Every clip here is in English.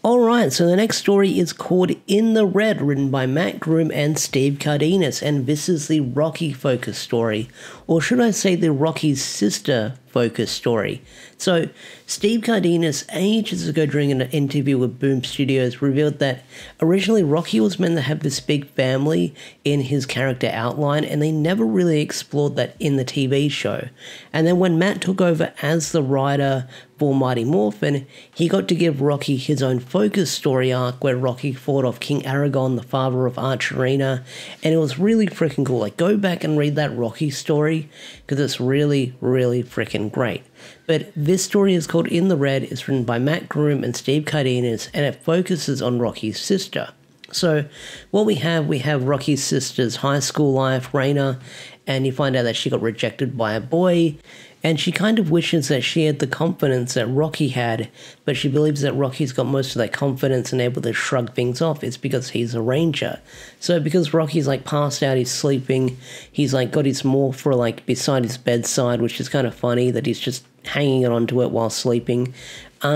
Alright, so the next story is called In the Red, written by Matt Groom and Steve Cardenas, and this is the Rocky-focused story, or should I say the Rocky's sister-focused story. So, Steve Cardenas, ages ago during an interview with Boom Studios, revealed that originally Rocky was meant to have this big family in his character outline, and they never really explored that in the TV show. And then when Matt took over as the writer for Mighty Morphin, he got to give Rocky his own focus story arc where Rocky fought off King Aragon, the father of Archerina, and it was really freaking cool. Like, go back and read that Rocky story, because it's really, really freaking great. But this story is called In the Red, it's written by Matt Groom and Steve Cardenas, and it focuses on Rocky's sister. So, what we have Rocky's sister's high school life, Raina, and you find out that she got rejected by a boy, and she kind of wishes that she had the confidence that Rocky had, but she believes that Rocky's got most of that confidence and able to shrug things off. It's because he's a ranger. So because Rocky's like passed out, he's sleeping, he's like got his morpher like beside his bedside, which is kind of funny that he's just hanging onto it while sleeping.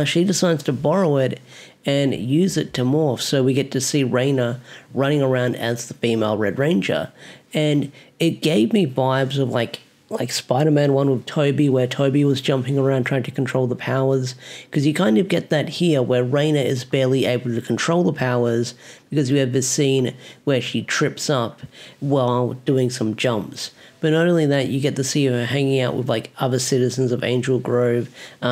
She decides to borrow it and use it to morph, so we get to see Raina running around as the female Red Ranger. And it gave me vibes of like Spider-Man 1 with Toby, where Toby was jumping around trying to control the powers, because you kind of get that here where Raina is barely able to control the powers because you have this scene where she trips up while doing some jumps. But not only that, you get to see her hanging out with like other citizens of Angel Grove.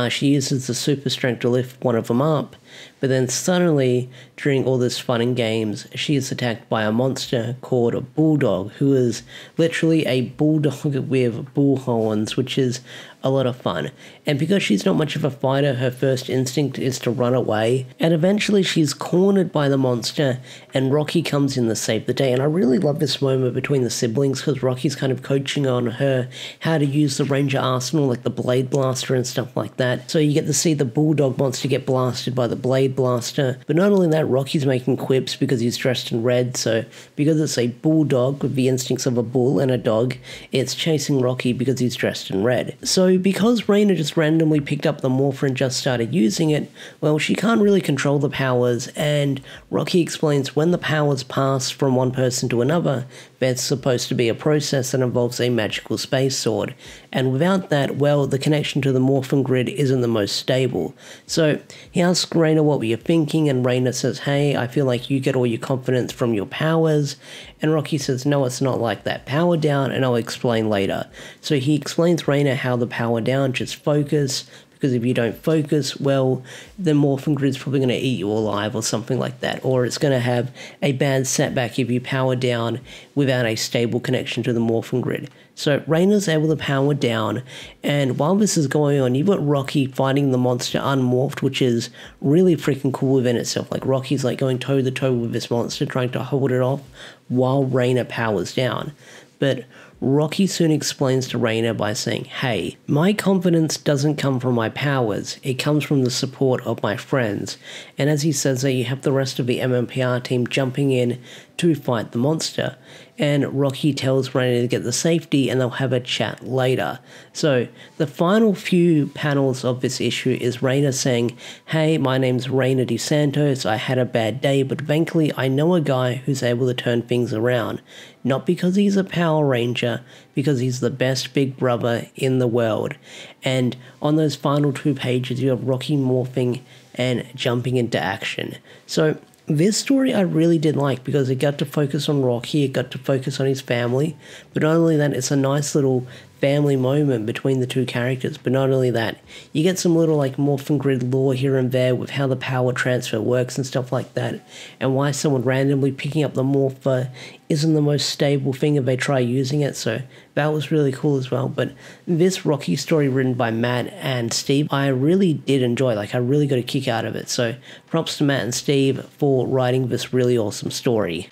She uses the super strength to lift one of them up, but then suddenly, during all this fun and games, she is attacked by a monster called a Bulldog, who is literally a bulldog with bull horns, which is a lot of fun. And because she's not much of a fighter, her first instinct is to run away, and eventually she's cornered by the monster, and Rocky comes in to save the day. And I really love this moment between the siblings, because Rocky's kind of coaching on her how to use the Ranger arsenal, like the Blade Blaster and stuff like that. So you get to see the Bulldog monster get blasted by the Blade Blaster. But not only that, Rocky's making quips because he's dressed in red, so because it's a bulldog with the instincts of a bull and a dog, it's chasing Rocky because he's dressed in red. So because Raina just randomly picked up the morpher and just started using it, well, she can't really control the powers, and Rocky explains when the powers pass from one person to another, there's supposed to be a process that involves a magical space sword, and without that, well, the connection to the Morphin Grid isn't the most stable. So he asks Raina what were you thinking, and Raina says, hey, I feel like you get all your confidence from your powers, and Rocky says, no, it's not like that, power down, and I'll explain later. So he explains Raina how the power down, just focus, because if you don't focus, well, the Morphin Grid's probably going to eat you alive or something like that, or it's going to have a bad setback if you power down without a stable connection to the Morphin Grid. So Raina's able to power down, and while this is going on, you've got Rocky fighting the monster unmorphed, which is really freaking cool within itself. Like, Rocky's like going toe-to-toe with this monster, trying to hold it off while Raina powers down. But Rocky soon explains to Raina by saying, hey, my confidence doesn't come from my powers, it comes from the support of my friends. And as he says that, you have the rest of the MMPR team jumping in to fight the monster. And Rocky tells Raina to get the safety and they'll have a chat later. So the final few panels of this issue is Raina saying, hey, my name's Raina DeSantos, I had a bad day, but thankfully I know a guy who's able to turn things around. Not because he's a Power Ranger, because he's the best big brother in the world. And on those final 2 pages, you have Rocky morphing and jumping into action. So this story I really did like, because it got to focus on Rocky, it got to focus on his family, but not only that, it's a nice little family moment between the two characters. But not only that, you get some little like Morphin Grid lore here and there with how the power transfer works and stuff like that, and why someone randomly picking up the morpher isn't the most stable thing if they try using it. So that was really cool as well. But this Rocky story written by Matt and Steve, I really did enjoy. Like, I really got a kick out of it. So props to Matt and Steve for writing this really awesome story.